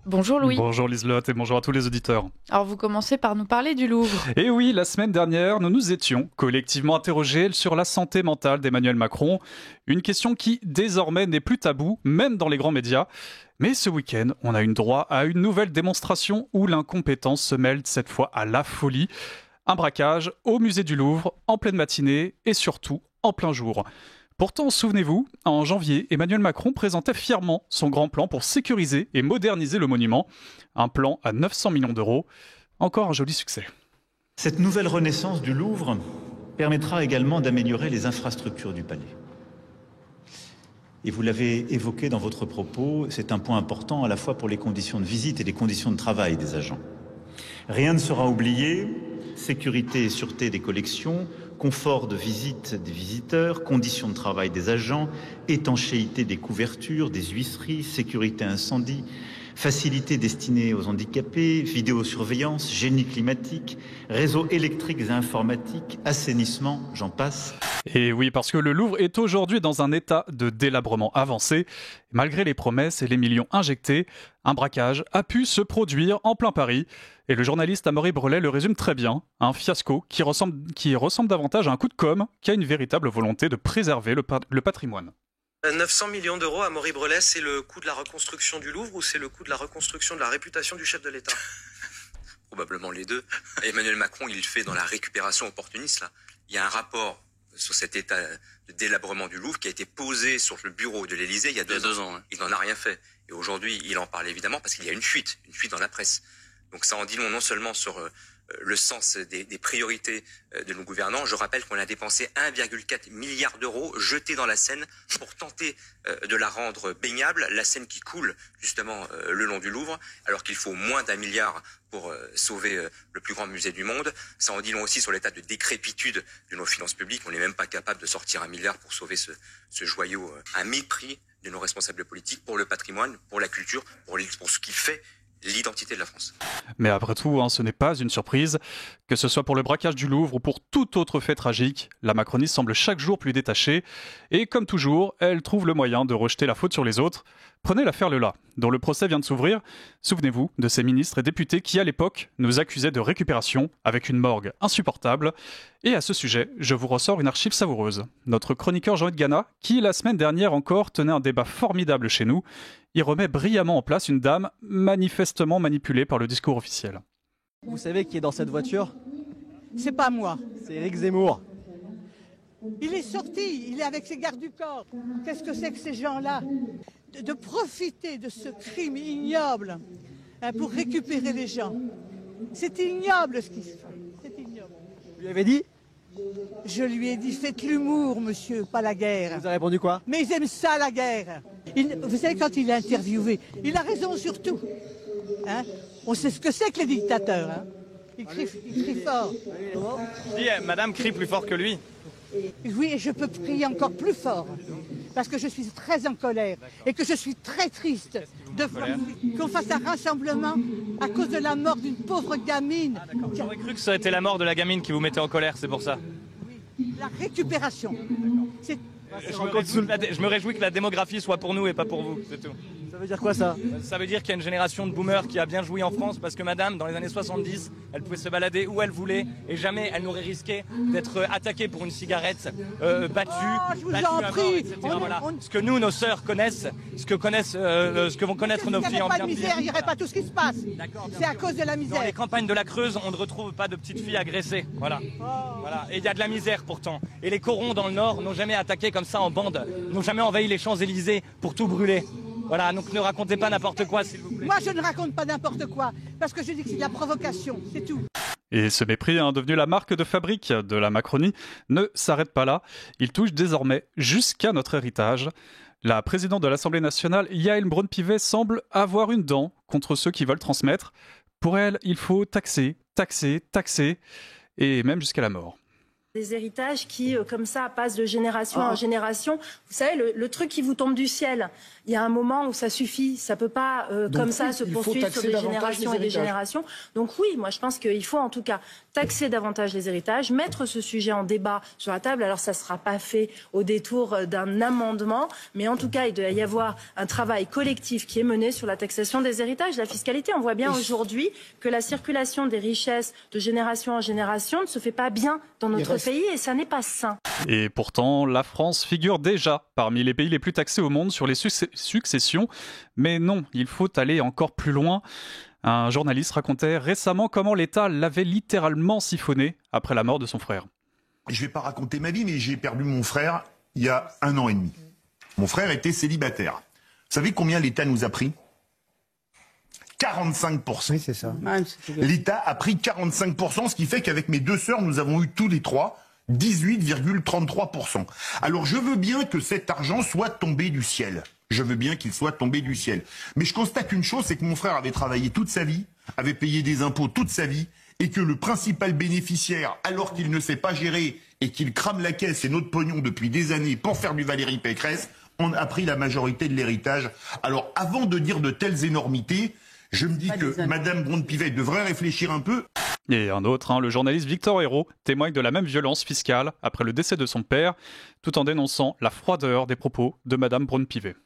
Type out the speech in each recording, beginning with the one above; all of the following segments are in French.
Bonjour Louis. Bonjour Liselotte et bonjour à tous les auditeurs. Alors vous commencez par nous parler du Louvre. Et oui, la semaine dernière, nous nous étions collectivement interrogés sur la santé mentale d'Emmanuel Macron. Une question qui désormais n'est plus taboue, même dans les grands médias. Mais ce week-end, on a eu droit à une nouvelle démonstration où l'incompétence se mêle cette fois à la folie. Un braquage au musée du Louvre, en pleine matinée et surtout en plein jour. Pourtant, souvenez-vous, en janvier, Emmanuel Macron présentait fièrement son grand plan pour sécuriser et moderniser le monument. Un plan à 900 millions d'euros. Encore un joli succès. Cette nouvelle renaissance du Louvre permettra également d'améliorer les infrastructures du palais. Et vous l'avez évoqué dans votre propos, c'est un point important à la fois pour les conditions de visite et les conditions de travail des agents. Rien ne sera oublié, sécurité et sûreté des collections, confort de visite des visiteurs, conditions de travail des agents, étanchéité des couvertures, des huisseries, sécurité incendie, facilité destinée aux handicapés, vidéosurveillance, génie climatique, réseaux électriques et informatiques, assainissement, j'en passe. Et oui, parce que le Louvre est aujourd'hui dans un état de délabrement avancé. Malgré les promesses et les millions injectés, un braquage a pu se produire en plein Paris. Et le journaliste Amaury Brelet le résume très bien. Un fiasco qui ressemble davantage à un coup de com' qu'à une véritable volonté de préserver le patrimoine. 900 millions d'euros, Amaury Brelet, c'est le coût de la reconstruction du Louvre ou c'est le coût de la reconstruction de la réputation du chef de l'État? Probablement les deux. Emmanuel Macron, il le fait dans la récupération opportuniste. Là. Il y a un rapport sur cet état de délabrement du Louvre qui a été posé sur le bureau de l'Élysée il y a deux ans. Hein. Il n'en a rien fait. Et aujourd'hui, il en parle évidemment parce qu'il y a une fuite dans la presse. Donc ça en dit long non seulement sur le sens des priorités de nos gouvernants. Je rappelle qu'on a dépensé 1,4 milliard d'euros jetés dans la Seine pour tenter de la rendre baignable, la Seine qui coule justement le long du Louvre, alors qu'il faut moins d'1 milliard pour sauver le plus grand musée du monde. Ça en dit long aussi sur l'état de décrépitude de nos finances publiques. On n'est même pas capable de sortir 1 milliard pour sauver ce joyau, un mépris de nos responsables politiques pour le patrimoine, pour la culture, pour ce qui fait l'identité de la France. Mais après tout, ce n'est pas une surprise. Que ce soit pour le braquage du Louvre ou pour tout autre fait tragique, la Macronie semble chaque jour plus détachée. Et comme toujours, elle trouve le moyen de rejeter la faute sur les autres. Prenez l'affaire Lela, dont le procès vient de s'ouvrir. Souvenez-vous de ces ministres et députés qui, à l'époque, nous accusaient de récupération avec une morgue insupportable. Et à ce sujet, je vous ressors une archive savoureuse. Notre chroniqueur Jean-Yves Gana, qui la semaine dernière encore tenait un débat formidable chez nous, y remet brillamment en place une dame manifestement manipulée par le discours officiel. Vous savez qui est dans cette voiture? C'est pas moi. C'est Éric Zemmour. Il est sorti, il est avec ses gardes du corps. Qu'est-ce que c'est que ces gens-là de profiter de ce crime ignoble pour récupérer les gens. C'est ignoble ce qui se fait. C'est ignoble. Vous lui avez dit? Je lui ai dit, faites l'humour, monsieur, pas la guerre. Vous avez répondu quoi? Mais ils aiment ça, la guerre. Vous savez, quand il est interviewé, il a raison sur tout. Hein? On sait ce que c'est que les dictateurs. Hein? Ils crient fort. Je dis, madame crie plus fort que lui. Oui, et je peux crier encore plus fort. Parce que je suis très en colère et que je suis très triste qu'on fasse un rassemblement à cause de la mort d'une pauvre gamine. J'aurais cru que ça aurait été la mort de la gamine qui vous mettait en colère, c'est pour ça. Oui, la récupération. Je me réjouis que la démographie soit pour nous et pas pour vous, c'est tout. Ça veut dire quoi ça? Ça veut dire qu'il y a une génération de boomers qui a bien joui en France parce que madame, dans les années 70, elle pouvait se balader où elle voulait et jamais elle n'aurait risqué d'être attaquée pour une cigarette, battue, je vous en prie. etc. Voilà. Ce que nous, nos sœurs connaissent, ce que vont connaître nos filles en bien pire. Il n'y aurait pas tout ce qui se passe. C'est à cause de la misère. Dans les campagnes de la Creuse, on ne retrouve pas de petites filles agressées. Voilà. Voilà. Et il y a de la misère pourtant. Et les corons dans le Nord n'ont jamais attaqué comme ça en bande, n'ont jamais envahi les Champs-Élysées pour tout brûler. Voilà, donc ne racontez pas n'importe quoi, s'il vous plaît. Moi, je ne raconte pas n'importe quoi, parce que je dis que c'est de la provocation, c'est tout. Et ce mépris, devenu la marque de fabrique de la Macronie, ne s'arrête pas là. Il touche désormais jusqu'à notre héritage. La présidente de l'Assemblée nationale, Yaël Braun-Pivet, semble avoir une dent contre ceux qui veulent transmettre. Pour elle, il faut taxer, taxer, taxer, et même jusqu'à la mort. Des héritages qui, comme ça, passent de génération en génération. Vous savez, le truc qui vous tombe du ciel, il y a un moment où ça suffit. Ça ne peut pas, comme ça, se poursuivre sur des générations et des générations. Donc oui, moi, je pense qu'il faut en tout cas taxer davantage les héritages, mettre ce sujet en débat sur la table. Alors, ça ne sera pas fait au détour d'un amendement, mais en tout cas, il doit y avoir un travail collectif qui est mené sur la taxation des héritages. La fiscalité, on voit bien aujourd'hui que la circulation des richesses de génération en génération ne se fait pas bien dans notre pays et ça n'est pas sain. Et pourtant, la France figure déjà parmi les pays les plus taxés au monde sur les successions. Mais non, il faut aller encore plus loin. Un journaliste racontait récemment comment l'État l'avait littéralement siphonné après la mort de son frère. Je ne vais pas raconter ma vie, mais j'ai perdu mon frère il y a 1 an et demi. Mon frère était célibataire. Vous savez combien l'État nous a pris ? 45%. Oui, c'est ça. L'État a pris 45%, ce qui fait qu'avec mes 2 sœurs, nous avons eu tous les 3 18,33%. Alors je veux bien que cet argent soit tombé du ciel. Je veux bien qu'il soit tombé du ciel. Mais je constate une chose, c'est que mon frère avait travaillé toute sa vie, avait payé des impôts toute sa vie, et que le principal bénéficiaire, alors qu'il ne sait pas gérer et qu'il crame la caisse et notre pognon depuis des années pour faire du Valérie Pécresse, on a pris la majorité de l'héritage. Alors avant de dire de telles énormités, je me dis que Madame Braun-Pivet devrait réfléchir un peu. Et un autre, le journaliste Victor Hérault, témoigne de la même violence fiscale après le décès de son père, tout en dénonçant la froideur des propos de Madame Braun-Pivet.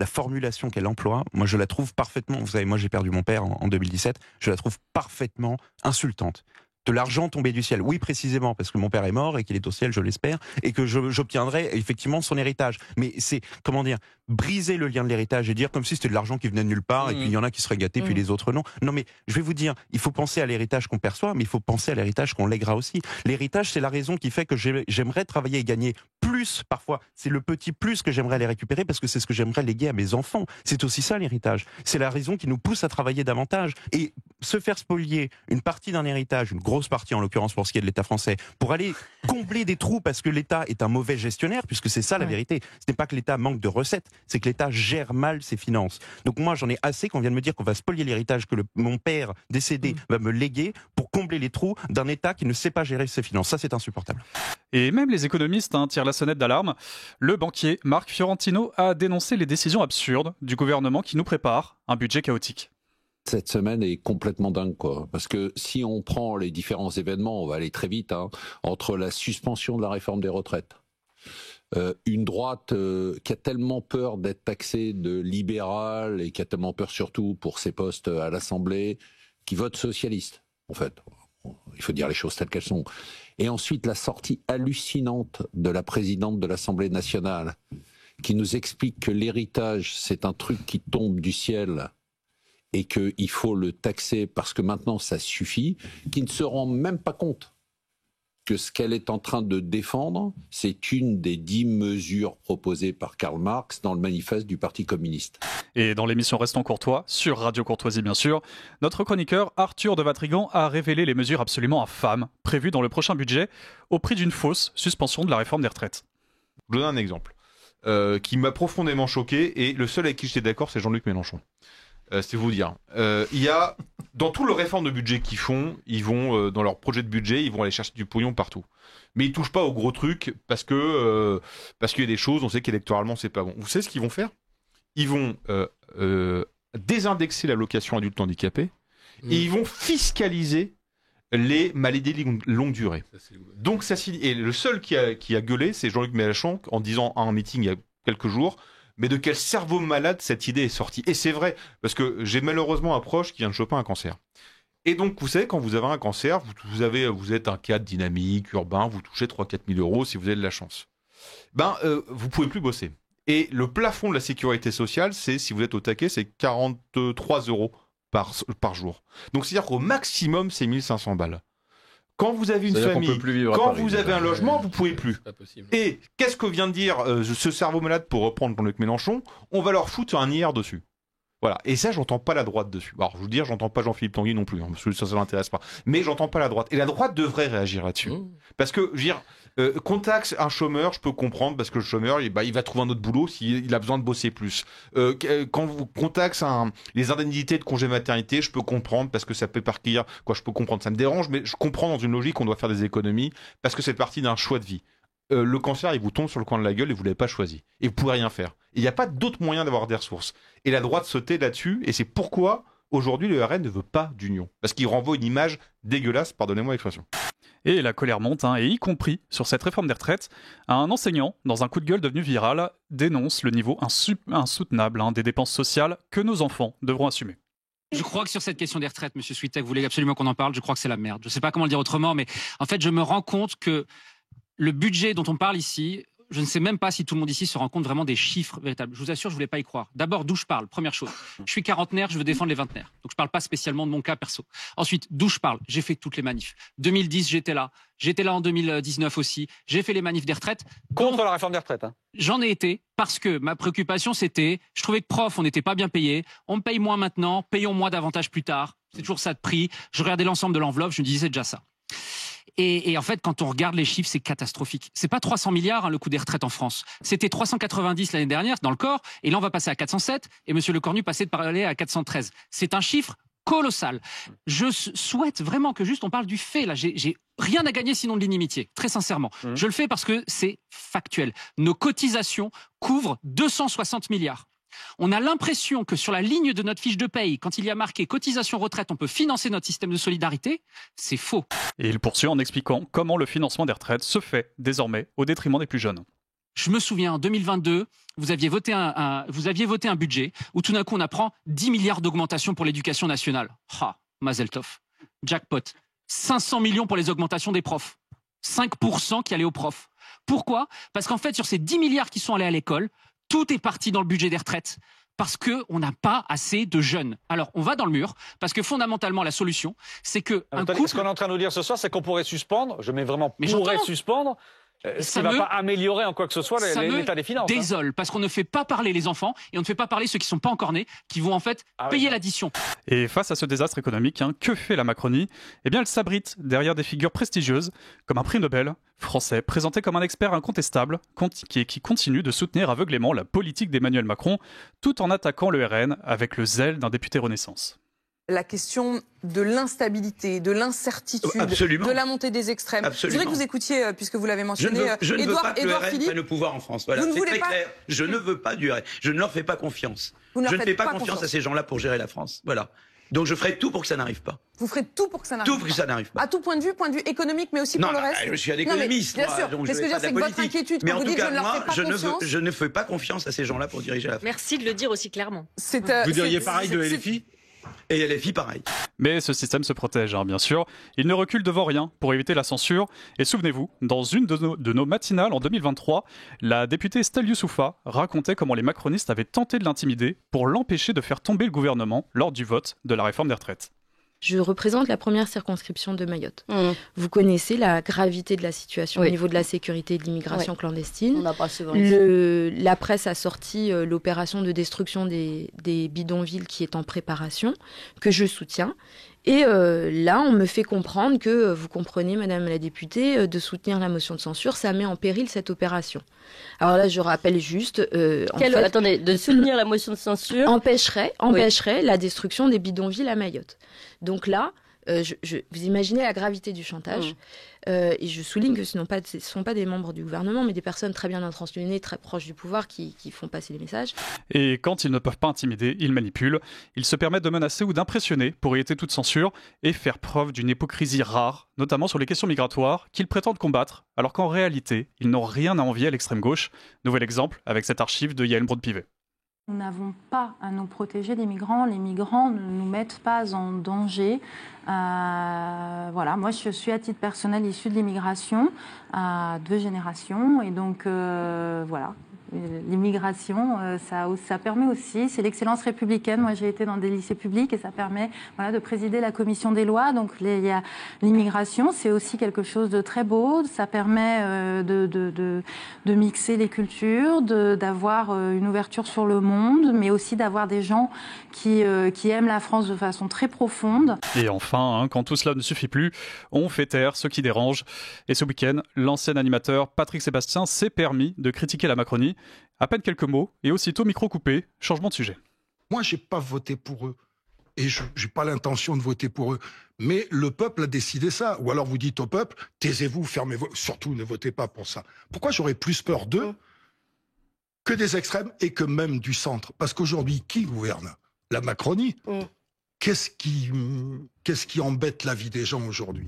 La formulation qu'elle emploie, moi je la trouve parfaitement, vous savez, moi j'ai perdu mon père en 2017, je la trouve parfaitement insultante. De l'argent tombé du ciel, oui précisément, parce que mon père est mort et qu'il est au ciel, je l'espère, et que j'obtiendrai effectivement son héritage. Mais c'est, comment dire, briser le lien de l'héritage et dire comme si c'était de l'argent qui venait de nulle part et puis il y en a qui seraient gâtés puis les autres non. Non mais je vais vous dire, il faut penser à l'héritage qu'on perçoit, mais il faut penser à l'héritage qu'on lèguera aussi. L'héritage, c'est la raison qui fait que j'aimerais travailler et gagner plus parfois. C'est le petit plus que j'aimerais les récupérer parce que c'est ce que j'aimerais léguer à mes enfants. C'est aussi ça l'héritage. C'est la raison qui nous pousse à travailler davantage. Et se faire spolier une partie d'un héritage, une grosse partie en l'occurrence pour ce qui est de l'État français, pour aller combler des trous parce que l'État est un mauvais gestionnaire, puisque c'est ça la vérité. Ce n'est pas que l'État manque de recettes, c'est que l'État gère mal ses finances. Donc moi j'en ai assez qu'on vienne me dire qu'on va spolier l'héritage que mon père décédé va me léguer pour combler les trous d'un État qui ne sait pas gérer ses finances. Ça c'est insupportable. Et même les économistes tirent la sonnette d'alarme. Le banquier Marc Fiorentino a dénoncé les décisions absurdes du gouvernement qui nous prépare un budget chaotique. Cette semaine est complètement dingue, quoi. Parce que si on prend les différents événements, on va aller très vite, entre la suspension de la réforme des retraites, une droite qui a tellement peur d'être taxée de libérale et qui a tellement peur surtout pour ses postes à l'Assemblée, qui vote socialiste, en fait. Il faut dire les choses telles qu'elles sont. Et ensuite, la sortie hallucinante de la présidente de l'Assemblée nationale, qui nous explique que l'héritage, c'est un truc qui tombe du ciel et qu'il faut le taxer parce que maintenant ça suffit, qui ne se rend même pas compte que ce qu'elle est en train de défendre, c'est une des 10 mesures proposées par Karl Marx dans le manifeste du Parti communiste. Et dans l'émission Restons Courtois, sur Radio Courtoisie bien sûr, notre chroniqueur Arthur de Vatrigan a révélé les mesures absolument infâmes prévues dans le prochain budget au prix d'une fausse suspension de la réforme des retraites. Je vous donne un exemple qui m'a profondément choqué et le seul avec qui j'étais d'accord c'est Jean-Luc Mélenchon. C'est vous dire. Il y a, dans tout le réforme de budget qu'ils font, ils vont, dans leur projet de budget, ils vont aller chercher du pognon partout. Mais ils touchent pas aux gros trucs parce qu'il y a des choses, on sait qu'électoralement c'est pas bon. Vous savez ce qu'ils vont faire ? Ils vont désindexer l'allocation adulte handicapé et ils vont fiscaliser les maladies longue durée. Donc ça, et le seul qui a gueulé, c'est Jean-Luc Mélenchon en disant à un meeting il y a quelques jours. Mais de quel cerveau malade cette idée est sortie ? Et c'est vrai, parce que j'ai malheureusement un proche qui vient de choper un cancer. Et donc, vous savez, quand vous avez un cancer, vous êtes un cadre dynamique, urbain, vous touchez 3-4 000 euros si vous avez de la chance. Vous pouvez plus bosser. Et le plafond de la sécurité sociale, c'est, si vous êtes au taquet, c'est 43 euros par jour. Donc, c'est-à-dire qu'au maximum, c'est 1500 balles. Quand vous avez une famille, quand vous avez un logement, vous pouvez plus. Et qu'est-ce que vient de dire ce cerveau malade pour reprendre Jean-Luc Mélenchon ? On va leur foutre un IR dessus. Voilà. Et ça, j'entends pas la droite dessus. Alors, je veux dire, j'entends pas Jean-Philippe Tanguy non plus, parce que ça l'intéresse pas. Mais j'entends pas la droite. Et la droite devrait réagir là-dessus. Parce que, je veux dire, qu'on taxe un chômeur, je peux comprendre, parce que le chômeur, il va trouver un autre boulot s'il a besoin de bosser plus. Quand qu'on taxe les indemnités de congé maternité, je peux comprendre, parce que ça peut partir, je peux comprendre, ça me dérange, mais je comprends dans une logique qu'on doit faire des économies, parce que c'est partie d'un choix de vie. Le cancer, il vous tombe sur le coin de la gueule et vous l'avez pas choisi. Et vous pouvez rien faire. Il n'y a pas d'autre moyen d'avoir des ressources. Et la droite sautait là-dessus, et c'est pourquoi, aujourd'hui, le RN ne veut pas d'union. Parce qu'il renvoie une image dégueulasse, pardonnez-moi l'expression. Et la colère monte, et y compris sur cette réforme des retraites, un enseignant, dans un coup de gueule devenu viral, dénonce le niveau insoutenable des dépenses sociales que nos enfants devront assumer. Je crois que sur cette question des retraites, M. Switek, vous voulez absolument qu'on en parle, je crois que c'est la merde. Je ne sais pas comment le dire autrement, mais en fait, je me rends compte que le budget dont on parle ici, je ne sais même pas si tout le monde ici se rend compte vraiment des chiffres véritables. Je vous assure, je ne voulais pas y croire. D'abord, d'où je parle, première chose. Je suis quarantenaire, je veux défendre les vingtenaires. Donc je ne parle pas spécialement de mon cas perso. Ensuite, d'où je parle, j'ai fait toutes les manifs. 2010, j'étais là. J'étais là en 2019 aussi. J'ai fait les manifs des retraites. Contre la réforme des retraites. J'en ai été parce que ma préoccupation, c'était, je trouvais que prof, on n'était pas bien payé. On me paye moins maintenant, payons moins davantage plus tard. C'est toujours ça de prix. Je regardais l'ensemble de l'enveloppe, je me disais, c'est déjà ça. Et en fait, quand on regarde les chiffres, c'est catastrophique. C'est pas 300 milliards le coût des retraites en France. C'était 390 l'année dernière dans le corps, et là on va passer à 407. Et Monsieur Lecornu passait de parler à 413. C'est un chiffre colossal. Je souhaite vraiment que juste on parle du fait. Là, j'ai rien à gagner sinon de l'inimitié. Très sincèrement, je le fais parce que c'est factuel. Nos cotisations couvrent 260 milliards. On a l'impression que sur la ligne de notre fiche de paye, quand il y a marqué cotisation retraite, on peut financer notre système de solidarité. C'est faux. Et il poursuit en expliquant comment le financement des retraites se fait désormais au détriment des plus jeunes. Je me souviens, en 2022, vous aviez voté un budget où tout d'un coup on apprend 10 milliards d'augmentation pour l'éducation nationale. Mazel tov. Jackpot. 500 millions pour les augmentations des profs. 5% qui allaient aux profs. Pourquoi ? Parce qu'en fait, sur ces 10 milliards qui sont allés à l'école, tout est parti dans le budget des retraites parce qu'on n'a pas assez de jeunes. Alors, on va dans le mur parce que fondamentalement, la solution, c'est que... Ce qu'on est en train de nous dire ce soir, c'est qu'on pourrait suspendre, je mets vraiment pourrait suspendre, ce qui ne va pas améliorer en quoi que ce soit l'état des finances. Désole, parce qu'on ne fait pas parler les enfants et on ne fait pas parler ceux qui ne sont pas encore nés, qui vont en fait payer l'addition. Et face à ce désastre économique, que fait la Macronie ? Eh bien, elle s'abrite derrière des figures prestigieuses, comme un prix Nobel français, présenté comme un expert incontestable, qui continue de soutenir aveuglément la politique d'Emmanuel Macron, tout en attaquant le RN avec le zèle d'un député Renaissance. La question de l'instabilité, de l'incertitude, de la montée des extrêmes. Absolument. Je voudrais que vous écoutiez, puisque vous l'avez mentionné, je ne veux pas que le RN Philippe. prenne le pouvoir en France. Voilà, c'est très clair. Je ne veux pas du RN. Je ne leur fais pas confiance. Je ne fais pas confiance à ces gens-là pour gérer la France. Voilà. Donc je ferai tout pour que ça n'arrive pas. Vous ferez tout pour que ça n'arrive pas. Tout pour que ça n'arrive pas. À tout point de vue économique, mais aussi pour le reste. Je suis un économiste. Bien sûr. Donc mais ce que je veux dire, c'est que votre inquiétude, mais quand en vous tout dites cas, je ne leur fais pas confiance. je ne fais pas confiance à ces gens-là pour diriger la France. Merci de le dire aussi clairement. Vous diriez pareil de LFI ? Et LFI, pareil. Mais ce système se protège, bien sûr. Il ne recule devant rien pour éviter la censure. Et souvenez-vous, dans une de nos matinales en 2023, la députée Estelle Youssouffa racontait comment les macronistes avaient tenté de l'intimider pour l'empêcher de faire tomber le gouvernement lors du vote de la réforme des retraites. Je représente la première circonscription de Mayotte. Vous connaissez la gravité de la situation au niveau de la sécurité et de l'immigration clandestine. On n'a pas souvent la presse a sorti l'opération de destruction des bidonvilles qui est en préparation, que je soutiens. Et là, on me fait comprendre que, vous comprenez, Madame la députée, de soutenir la motion de censure, ça met en péril cette opération. Alors là, je rappelle juste... attendez, de soutenir la motion de censure empêcherait la destruction des bidonvilles à Mayotte. Donc là, vous imaginez la gravité du chantage. Et je souligne que ce ne sont pas des membres du gouvernement, mais des personnes très bien intentionnées, très proches du pouvoir, qui font passer les messages. Et quand ils ne peuvent pas intimider, ils manipulent. Ils se permettent de menacer ou d'impressionner pour éviter toute censure et faire preuve d'une hypocrisie rare, notamment sur les questions migratoires, qu'ils prétendent combattre, alors qu'en réalité, ils n'ont rien à envier à l'extrême gauche. Nouvel exemple avec cette archive de Yael Braun-Pivet. Nous n'avons pas à nous protéger des migrants. Les migrants ne nous mettent pas en danger. Voilà, moi je suis à titre personnel issue de l'immigration à 2 générations. Et donc voilà, L'immigration, ça permet aussi, c'est l'excellence républicaine. Moi, j'ai été dans des lycées publics et ça permet de présider la commission des lois. Donc, il y a l'immigration, c'est aussi quelque chose de très beau. Ça permet de mixer les cultures, d'avoir une ouverture sur le monde, mais aussi d'avoir des gens qui aiment la France de façon très profonde. Et enfin, quand tout cela ne suffit plus, on fait taire ce qui dérange. Et ce week-end, l'ancien animateur Patrick Sébastien s'est permis de critiquer la Macronie. À peine quelques mots, et aussitôt micro coupé, changement de sujet. Moi, j'ai pas voté pour eux. Et je n'ai pas l'intention de voter pour eux. Mais le peuple a décidé ça. Ou alors vous dites au peuple, taisez-vous, fermez-vous. Surtout, ne votez pas pour ça. Pourquoi j'aurais plus peur d'eux que des extrêmes et que même du centre? Parce qu'aujourd'hui, qui gouverne? La Macronie. Qu'est-ce qui embête la vie des gens aujourd'hui?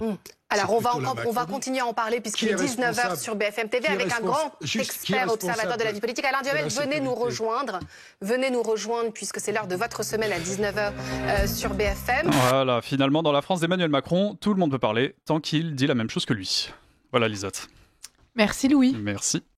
Alors, on va continuer à en parler puisqu'il est 19h sur BFM TV avec un grand expert observateur de la vie politique. Alain Duhamel, venez nous rejoindre. Venez nous rejoindre puisque c'est l'heure de votre semaine à 19h sur BFM. Voilà, finalement, dans la France d'Emmanuel Macron, tout le monde peut parler tant qu'il dit la même chose que lui. Voilà, Lisotte. Merci Louis. Merci.